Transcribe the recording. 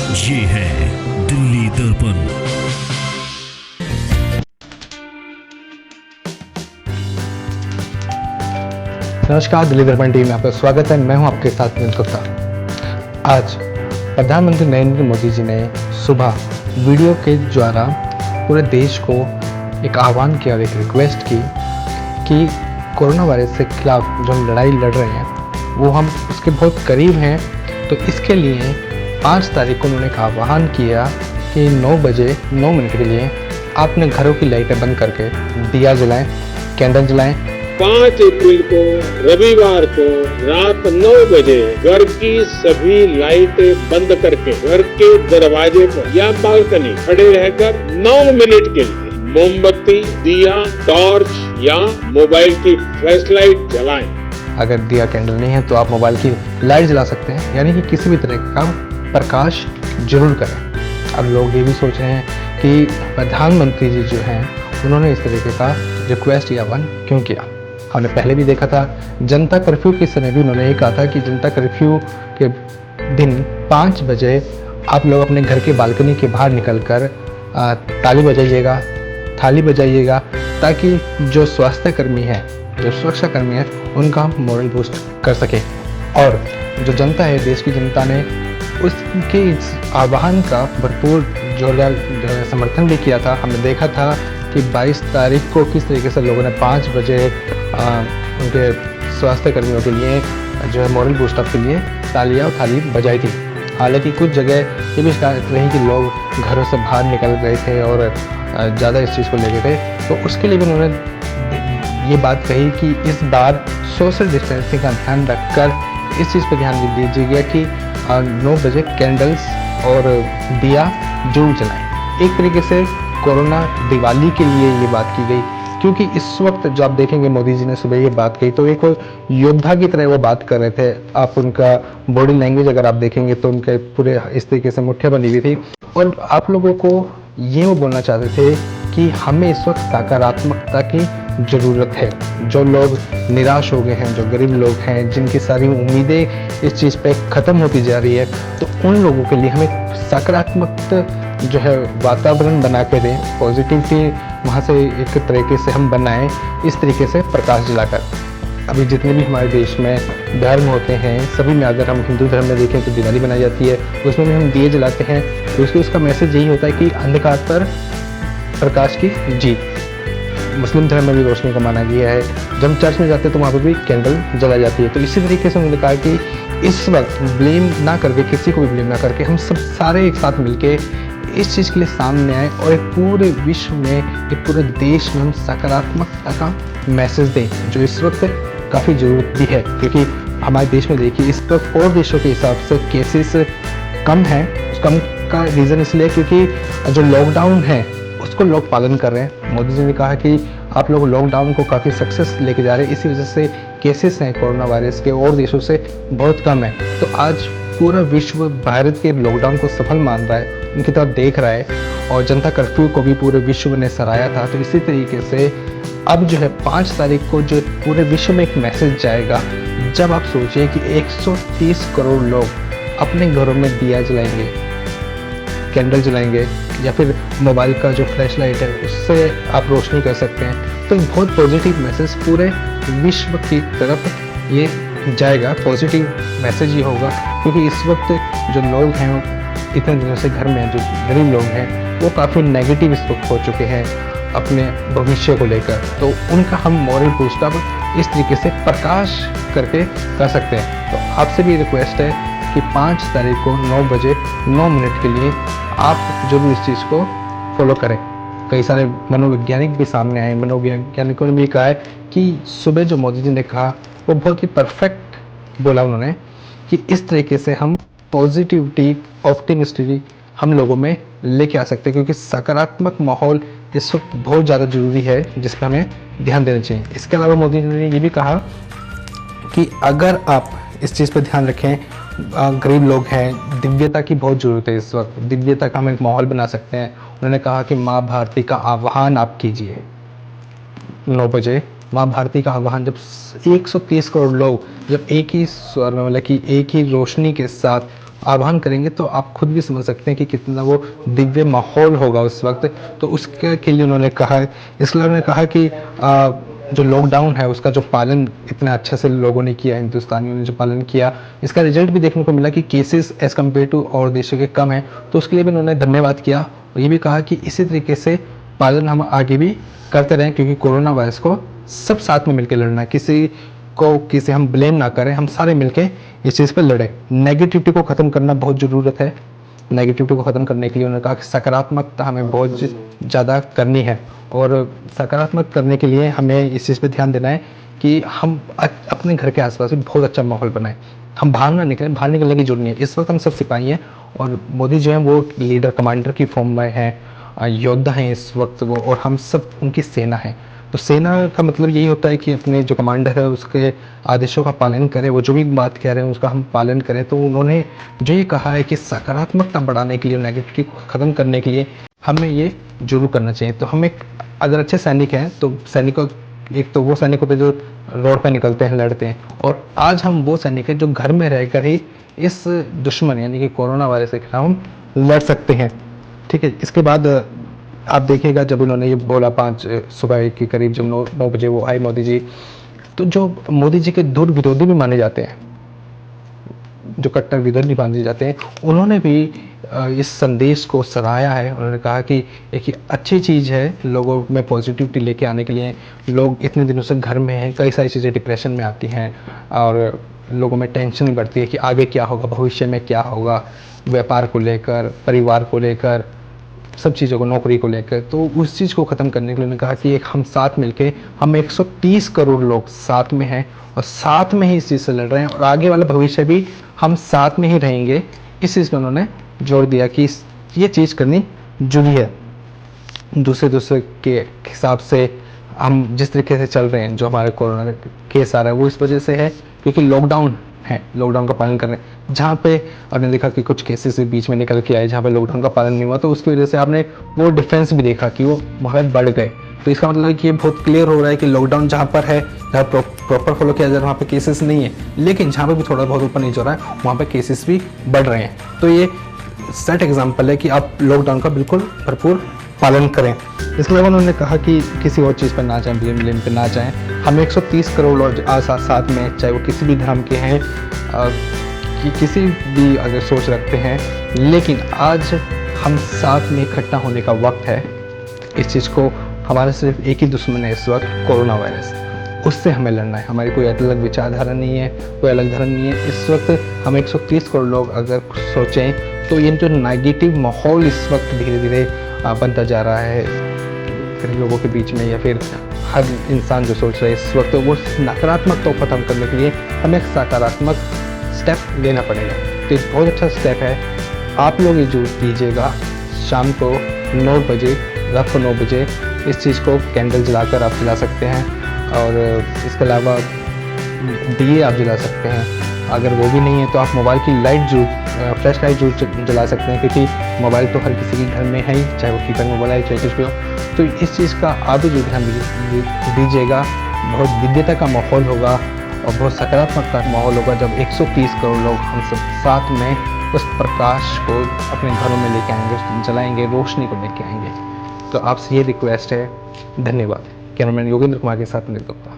ये है दिल्ली दर्पण। नमस्कार, दिल्ली दर्पण टीम में आपका स्वागत है। मैं हूं आपके साथ विनीत गुप्ता। आज प्रधानमंत्री नरेंद्र मोदी जी ने सुबह वीडियो के द्वारा पूरे देश को एक आह्वान किया और एक रिक्वेस्ट की कि कोरोना वायरस के खिलाफ जो हम लड़ाई लड़ रहे हैं वो हम उसके बहुत करीब हैं। तो इसके लिए 5 तारीख को उन्होंने एक आह्वान किया कि 9 बजे 9 मिनट के लिए आप अपने घरों की लाइटें बंद करके दिया जलाएं, कैंडल जलाएं। 5 अप्रैल को रविवार को रात 9 बजे घर की सभी लाइटें बंद करके घर के दरवाजे पर या बालकनी खड़े रहकर 9 मिनट के लिए मोमबत्ती, दिया, टॉर्च या मोबाइल की फ्लैशलाइट जलाएं। अगर दिया कैंडल नहीं है तो आप मोबाइल की लाइट जला सकते हैं, यानी कि किसी भी तरह का प्रकाश जरूर करें। अब लोग ये भी सोच रहे हैं कि प्रधानमंत्री जी जो हैं उन्होंने इस तरीके का रिक्वेस्ट या आह्वान क्यों किया। हमने पहले भी देखा था जनता कर्फ्यू के समय भी उन्होंने ये कहा था कि जनता कर्फ्यू के दिन 5 बजे आप लोग अपने घर के बालकनी के बाहर निकलकर ताली बजाइएगा, थाली बजाइएगा, ताकि जो स्वास्थ्य कर्मी है, जो सुरक्षा कर्मी है, उनका हम मोरल बूस्ट कर सके। और जो जनता है, देश की जनता ने उसके इस आह्वान का भरपूर जोरदार समर्थन भी किया था। हमने देखा था कि 22 तारीख को किस तरीके से लोगों ने 5 बजे उनके स्वास्थ्य कर्मियों के लिए जो है मोरल बूस्टअप के लिए तालियां और थाली बजाई थी। हालांकि कुछ जगह ये भी शिकायत रही कि लोग घरों से बाहर निकल गए थे और ज़्यादा इस चीज़ को ले गए थे, तो उसके लिए भी उन्होंने ये बात कही कि इस बार सोशल डिस्टेंसिंग का ध्यान रखकर इस चीज़ पर ध्यान दीजिएगा कि 9 बजे कैंडल्स और दिया जरूर जलाएं। एक तरीके से कोरोना दिवाली के लिए ये बात की गई, क्योंकि इस वक्त जो आप देखेंगे मोदी जी ने सुबह ये बात कही तो एक योद्धा की तरह वो बात कर रहे थे। आप उनका बॉडी लैंग्वेज अगर आप देखेंगे तो उनके पूरे इस तरीके से मुठ्ठियाँ बनी हुई थी और आप लोगों को ये वो बोलना चाहते थे कि हमें इस वक्त सकारात्मकता की ज़रूरत है। जो लोग निराश हो गए हैं, जो गरीब लोग हैं, जिनकी सारी उम्मीदें इस चीज़ पे ख़त्म होती जा रही है, तो उन लोगों के लिए हमें सकारात्मक जो है वातावरण बना के दें, पॉजिटिविटी वहाँ से एक तरीके से हम बनाएं, इस तरीके से प्रकाश जलाकर। अभी जितने भी हमारे देश में धर्म होते हैं, सभी में अगर हम हिंदू धर्म में देखें तो दिवाली मनाई जाती है, उसमें भी हम दिए जलाते हैं, तो उसका मैसेज यही होता है कि अंधकार पर प्रकाश की जीत। मुस्लिम धर्म में भी रोशनी का माना गया है। जब हम चर्च में जाते हैं तो वहाँ पर भी कैंडल जलाई जाती है। तो इसी तरीके से उन्होंने कहा कि इस वक्त ब्लेम ना करके, किसी को भी ब्लेम ना करके, हम सब सारे एक साथ मिलके इस चीज़ के लिए सामने आए और एक पूरे विश्व में, एक पूरे देश में हम सकारात्मकता का मैसेज दें, जो इस वक्त काफ़ी ज़रूरत भी है। क्योंकि हमारे देश में देखिए इस वक्त और देशों के हिसाब से केसेस कम हैं। उस कम का रीज़न इसलिए क्योंकि जो लॉकडाउन है उसको लोग पालन कर रहे हैं। मोदी जी ने कहा कि आप लोग लॉकडाउन को काफ़ी सक्सेस लेके जा रहे हैं, इसी वजह से केसेस हैं कोरोना वायरस के और देशों से बहुत कम है। तो आज पूरा विश्व भारत के लॉकडाउन को सफल मान रहा है, उनकी तरफ देख रहा है, और जनता कर्फ्यू को भी पूरे विश्व ने सराहा था। तो इसी तरीके से अब जो है 5 तारीख को जो पूरे विश्व में एक मैसेज जाएगा। जब आप सोचिए कि 130 करोड़ लोग अपने घरों में दिया जलाएंगे, कैंडल जलाएंगे, या फिर मोबाइल का जो फ्लैश लाइट है उससे आप रोशनी कर सकते हैं, तो एक बहुत पॉजिटिव मैसेज पूरे विश्व की तरफ ये जाएगा। पॉजिटिव मैसेज ये होगा क्योंकि इस वक्त जो लोग हैं इतने दिनों से घर में, जो गरीब लोग हैं, वो काफ़ी नेगेटिव इस वक्त हो चुके हैं अपने भविष्य को लेकर। तो उनका हम मॉरल बूस्टअप इस तरीके से प्रकाश करके कर सकते हैं। तो आपसे भी रिक्वेस्ट है कि 5 तारीख को 9 बजे 9 मिनट के लिए आप जो भी इस चीज़ को फॉलो करें। कई सारे मनोवैज्ञानिक भी सामने आए, मनोवैज्ञानिकों ने भी कहा है कि सुबह जो मोदी जी ने कहा वो बहुत ही परफेक्ट बोला उन्होंने कि इस तरीके से हम पॉजिटिविटी, ऑप्टिमिस्टिक हम लोगों में लेके आ सकते हैं, क्योंकि सकारात्मक माहौल इस वक्त बहुत ज़्यादा ज़रूरी है जिस पर हमें ध्यान देना चाहिए। इसके अलावा मोदी जी ने ये भी कहा कि अगर आप इस चीज़ पर ध्यान रखें, गरीब लोग हैं, दिव्यता की बहुत ज़रूरत है इस वक्त, दिव्यता का हम एक माहौल बना सकते हैं। उन्होंने कहा कि माँ भारती का आह्वान आप कीजिए 9 बजे। माँ भारती का आह्वान, जब 130 करोड़ लोग जब एक ही स्वर में, मतलब कि एक ही रोशनी के साथ आह्वान करेंगे तो आप खुद भी समझ सकते हैं कि कितना वो दिव्य माहौल होगा उस वक्त। तो उसके के लिए उन्होंने कहा है, इसलिए उन्होंने कहा कि जो लॉकडाउन है उसका जो पालन इतना अच्छे से लोगों ने किया, हिंदुस्तानियों ने जो पालन किया, इसका रिजल्ट भी देखने को मिला कि केसेस एज़ कम्पेयर टू और देशों के कम है। तो उसके लिए भी उन्होंने धन्यवाद किया और ये भी कहा कि इसी तरीके से पालन हम आगे भी करते रहें, क्योंकि कोरोना वायरस को सब साथ में मिलकर लड़ना है। किसी हम ब्लेम ना करें, हम सारे मिलके इस चीज़ पर लड़ें। नेगेटिविटी को ख़त्म करना बहुत ज़रूरत है। नेगेटिविटी को ख़त्म करने के लिए उन्होंने कहा कि सकारात्मकता हमें बहुत ज़्यादा करनी है, और सकारात्मक करने के लिए हमें इस चीज़ पे ध्यान देना है कि हम अपने घर के आसपास भी बहुत अच्छा माहौल बनाएं। हम बाहर ना निकलें, बाहर निकलने की जरूरत नहीं है। इस वक्त हम सब सिपाही हैं और मोदी जो हैं वो लीडर कमांडर की फॉर्म में हैं, योद्धा हैं इस वक्त वो, और हम सब उनकी सेना हैं। तो सेना का मतलब यही होता है कि अपने जो कमांडर है उसके आदेशों का पालन करें, वो जो भी बात कह रहे हैं उसका हम पालन करें। तो उन्होंने जो ये कहा है कि सकारात्मकता बढ़ाने के लिए, नेगेटिविटी को ख़त्म करने के लिए हमें ये जरूर करना चाहिए। तो हम एक अगर अच्छे सैनिक हैं तो सैनिकों, एक तो वो सैनिक होते हैं जो रोड पे निकलते हैं, लड़ते हैं, और आज हम वो सैनिक हैं जो घर में रहकर ही इस दुश्मन यानी कि कोरोना वायरस के खिलाफ हम लड़ सकते हैं। ठीक है, इसके बाद आप देखिएगा जब उन्होंने ये बोला 5 सुबह के करीब जब 9 बजे वो आए मोदी जी, तो जो मोदी जी के दूर विरोधी भी माने जाते हैं, जो कट्टर विरोधी माने जाते हैं, उन्होंने भी इस संदेश को सराहा है। उन्होंने कहा कि एक अच्छी चीज़ है लोगों में पॉजिटिविटी लेके आने के लिए। लोग इतने दिनों से घर में हैं, कई सारी चीज़ें डिप्रेशन में आती हैं और लोगों में टेंशन बढ़ती है कि आगे क्या होगा, भविष्य में क्या होगा, व्यापार को लेकर, परिवार को लेकर, सब चीज़ों को, नौकरी को लेकर। तो उस चीज़ को ख़त्म करने के लिए उन्होंने कहा कि एक हम साथ मिलके, हम 130 करोड़ लोग साथ में हैं और साथ में ही इस चीज़ से लड़ रहे हैं, और आगे वाला भविष्य भी हम साथ में ही रहेंगे। इस चीज़ पर उन्होंने जोर दिया कि ये चीज़ करनी जरूरी है। दूसरे के हिसाब से हम जिस तरीके से चल रहे हैं, जो हमारे कोरोना केस आ रहा है वो इस वजह से है क्योंकि लॉकडाउन है, लॉकडाउन का पालन कर रहे हैं। जहाँ पे आपने देखा कि कुछ केसेस बीच में निकल के आए जहाँ पे लॉकडाउन का पालन नहीं हुआ, तो उसकी वजह से आपने वो डिफरेंस भी देखा कि वो बहुत बढ़ गए। तो इसका मतलब है कि ये बहुत क्लियर हो रहा है कि लॉकडाउन जहाँ पर है, जहाँ प्रॉपर फॉलो किया जा रहा है, वहाँ पे केसेस नहीं है, लेकिन जहाँ पे भी थोड़ा बहुत ऊपर नीचे हो रहा है वहाँ पे केसेस भी बढ़ रहे हैं। तो ये सेट एग्जाम्पल है कि आप लॉकडाउन का बिल्कुल भरपूर पालन करें। इसके अलावा उन्होंने कहा कि किसी और चीज़ पर ना जाएं, ब्लेम पे ना जाएं। हम 130 करोड़ और साथ में, चाहे वो किसी भी धर्म के हैं, कि किसी भी अगर सोच रखते हैं, लेकिन आज हम साथ में इकट्ठा होने का वक्त है। इस चीज़ को, हमारा सिर्फ एक ही दुश्मन है इस वक्त, कोरोना वायरस। उससे हमें लड़ना है। हमारी कोई अलग विचारधारा नहीं है, कोई अलग धर्म नहीं है। इस वक्त हम 130 करोड़ लोग अगर सोचें तो ये जो नेगेटिव माहौल इस वक्त धीरे धीरे बनता जा रहा है फिर लोगों के बीच में, या फिर हर इंसान जो सोच रहा है इस वक्त, वो नकारात्मकता को ख़त्म करने के लिए हमें एक सकारात्मक स्टेप लेना पड़ेगा। तो एक बहुत अच्छा स्टेप है। आप लोग ये जो दीजिएगा शाम को 9 बजे, रात को 9 बजे इस चीज़ को कैंडल जलाकर आप जला सकते हैं, और इसके अलावा दिए आप जला सकते हैं। अगर वो भी नहीं है तो आप मोबाइल की लाइट फ्लैश लाइट जरूर जला सकते हैं, क्योंकि मोबाइल तो हर किसी के घर में है ही, चाहे वो कीपैड मोबाइल है चाहे कुछ भी हो। तो इस चीज़ का आप भी जो ध्यान दीजिएगा। बहुत विद्यता का माहौल होगा और बहुत सकारात्मक का माहौल होगा जब 130 करोड़ लोग हम सब साथ में उस प्रकाश को अपने घरों में लेके आएंगे, जलाएंगे, रोशनी को लेके आएंगे। तो आपसे ये रिक्वेस्ट है। धन्यवाद। कैमरामैन योगेंद्र कुमार के साथ निरुपमा।